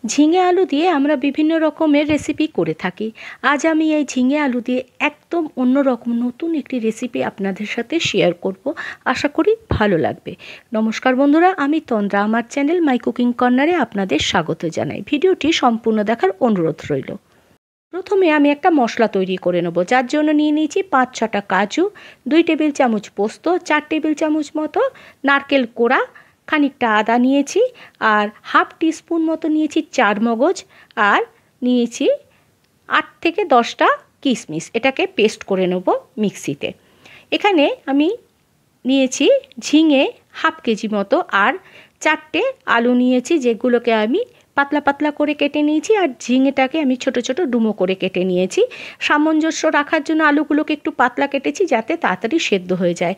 ঝিঙে আলু দিয়ে আমরা বিভিন্ন রকমের রেসিপি করে থাকি। আজ আমি এই ঝিঙে আলু দিয়ে একদম অন্যরকম নতুন একটি রেসিপি আপনাদের সাথে শেয়ার করব। আশা করি ভালো লাগবে। নমস্কার বন্ধুরা, আমি তন্দ্রা। আমার চ্যানেল মাই কুকিং কর্নারে আপনাদের স্বাগত জানাই। ভিডিওটি সম্পূর্ণ দেখার অনুরোধ রইল। প্রথমে আমি একটা মশলা তৈরি করে নেব, যার জন্য নিয়ে নিয়েছি 5-6টা কাজু, 2 টেবিল চামচ পোস্ত, 4 টেবিল চামচ মতো নারকেল কোড়া, খানিকটা আদা নিয়েছি, আর হাফ টিস্পুন মতো নিয়েছি চারমগজ, আর নিয়েছি 8 থেকে 10টা কিশমিশ। এটাকে পেস্ট করে নেব মিক্সিতে। এখানে আমি নিয়েছি ঝিঙে হাফ কেজি মতো, আর 4টে আলু নিয়েছি, যেগুলোকে আমি পাতলা পাতলা করে কেটে নিয়েছি, আর ঝিঙেটাকে আমি ছোট ছোট ডুমো করে কেটে নিয়েছি। সামঞ্জস্য রাখার জন্য আলুগুলোকে একটু পাতলা কেটেছি, যাতে তাড়াতাড়ি সেদ্ধ হয়ে যায়।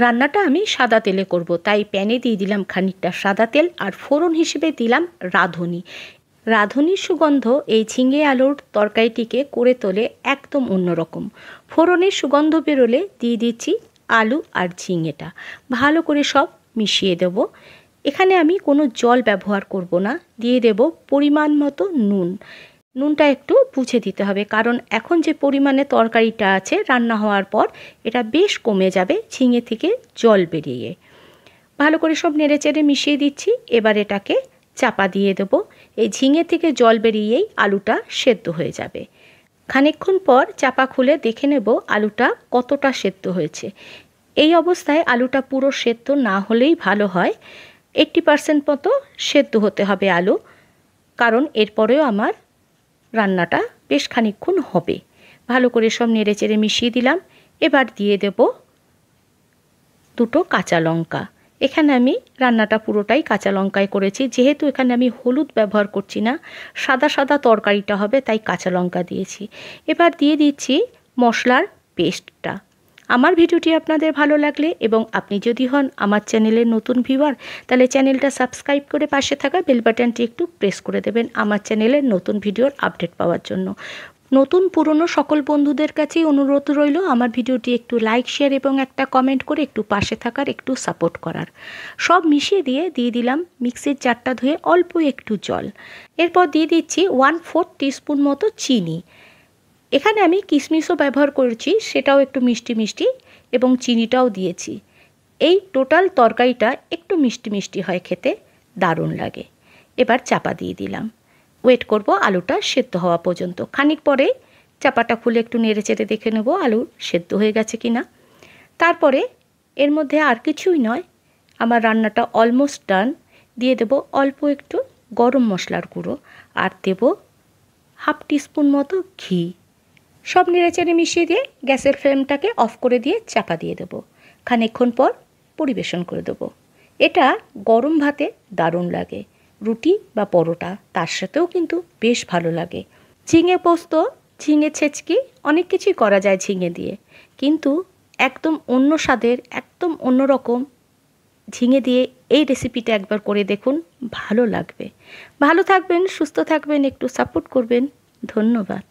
রান্নাটা আমি সাদা তেলে করব, তাই প্যানে দিয়ে দিলাম খানিকটা সাদা তেল, আর ফোড়ন হিসেবে দিলাম রাঁধুনি। রাঁধুনির সুগন্ধ এই ঝিঙে আলুর তরকারিটিকে করে তোলে একদম অন্যরকম। ফোড়নের সুগন্ধ বেরোলে দিয়ে দিচ্ছি আলু আর ঝিঙেটা, ভালো করে সব মিশিয়ে দেব। এখানে আমি কোনো জল ব্যবহার করব না, দিয়ে দেব পরিমাণ মতো নুন। নুনটা একটু বুঝে দিতে হবে, কারণ এখন যে পরিমাণে তরকারিটা আছে রান্না হওয়ার পর এটা বেশ কমে যাবে ঝিঙে থেকে জল বেরিয়ে। ভালো করে সব নেড়েচেড়ে মিশিয়ে দিচ্ছি। এবার এটাকে চাপা দিয়ে দেব। এই ঝিঙে থেকে জল বেরিয়েই আলুটা সেদ্ধ হয়ে যাবে। খানিকক্ষণ পর চাপা খুলে দেখে নেব আলুটা কতটা সেদ্ধ হয়েছে। এই অবস্থায় আলুটা পুরো সেদ্ধ না হলেই ভালো হয়। 80% মতো সেদ্ধ হতে হবে আলু, কারণ এরপরেও আমার রান্নাটা বেশ খানিকক্ষণ হবে। ভালো করে সব নেড়েচেড়ে মিশিয়ে দিলাম। এবার দিয়ে দেব 2টো কাঁচা লঙ্কা। এখানে আমি রান্নাটা পুরোটাই কাঁচা লঙ্কায় করেছি, যেহেতু এখানে আমি হলুদ ব্যবহার করছি না, সাদা সাদা তরকারিটা হবে, তাই কাঁচা লঙ্কা দিয়েছি। এবার দিয়ে দিচ্ছি মশলার পেস্টটা। আমার ভিডিওটি আপনাদের ভালো লাগলে এবং আপনি যদি হন আমার চ্যানেলের নতুন ভিউয়ার, তাহলে চ্যানেলটা সাবস্ক্রাইব করে পাশে থাকা বেল বাটনটি একটু প্রেস করে দেবেন আমার চ্যানেলের নতুন ভিডিওর আপডেট পাওয়ার জন্য। নতুন পুরনো সকল বন্ধুদের কাছেই অনুরোধ রইল আমার ভিডিওটি একটু লাইক, শেয়ার এবং একটা কমেন্ট করে একটু পাশে থাকার, একটু সাপোর্ট করার। সব মিশিয়ে দিয়ে দিলাম মিক্সির জারটা ধুয়ে অল্প একটু জল। এরপর দিয়ে দিচ্ছি 1/4 টিস্পুন মতো চিনি। এখানে আমি কিশমিশও ব্যবহার করেছি, সেটাও একটু মিষ্টি মিষ্টি, এবং চিনিটাও দিয়েছি। এই টোটাল তরকারিটা একটু মিষ্টি মিষ্টি হয়, খেতে দারুণ লাগে। এবার চাপা দিয়ে দিলাম। ওয়েট করব আলুটা সেদ্ধ হওয়া পর্যন্ত। খানিক পরে চাপাটা খুলে একটু নেড়েচেড়ে দেখে নেব আলু সেদ্ধ হয়ে গেছে কি না। তারপরে এর মধ্যে আর কিছুই নয়, আমার রান্নাটা অলমোস্ট ডান। দিয়ে দেব অল্প একটু গরম মশলার গুঁড়ো, আর দেব হাফ টিস্পুন মতো ঘি। সব নেড়েচেড়ে মিশিয়ে দিয়ে গ্যাসের ফ্লেমটাকে অফ করে দিয়ে চাপা দিয়ে দেব। খানিকক্ষণ পর পরিবেশন করে দেব। এটা গরম ভাতে দারুণ লাগে, রুটি বা পরোটা তার সাথেও কিন্তু বেশ ভালো লাগে। ঝিঙে পোস্ত, ঝিঙে ছেচকি, অনেক কিছুই করা যায় ঝিঙে দিয়ে, কিন্তু একদম অন্য স্বাদের, একদম অন্যরকম ঝিঙে দিয়ে এই রেসিপিটা একবার করে দেখুন, ভালো লাগবে। ভালো থাকবেন, সুস্থ থাকবেন, একটু সাপোর্ট করবেন। ধন্যবাদ।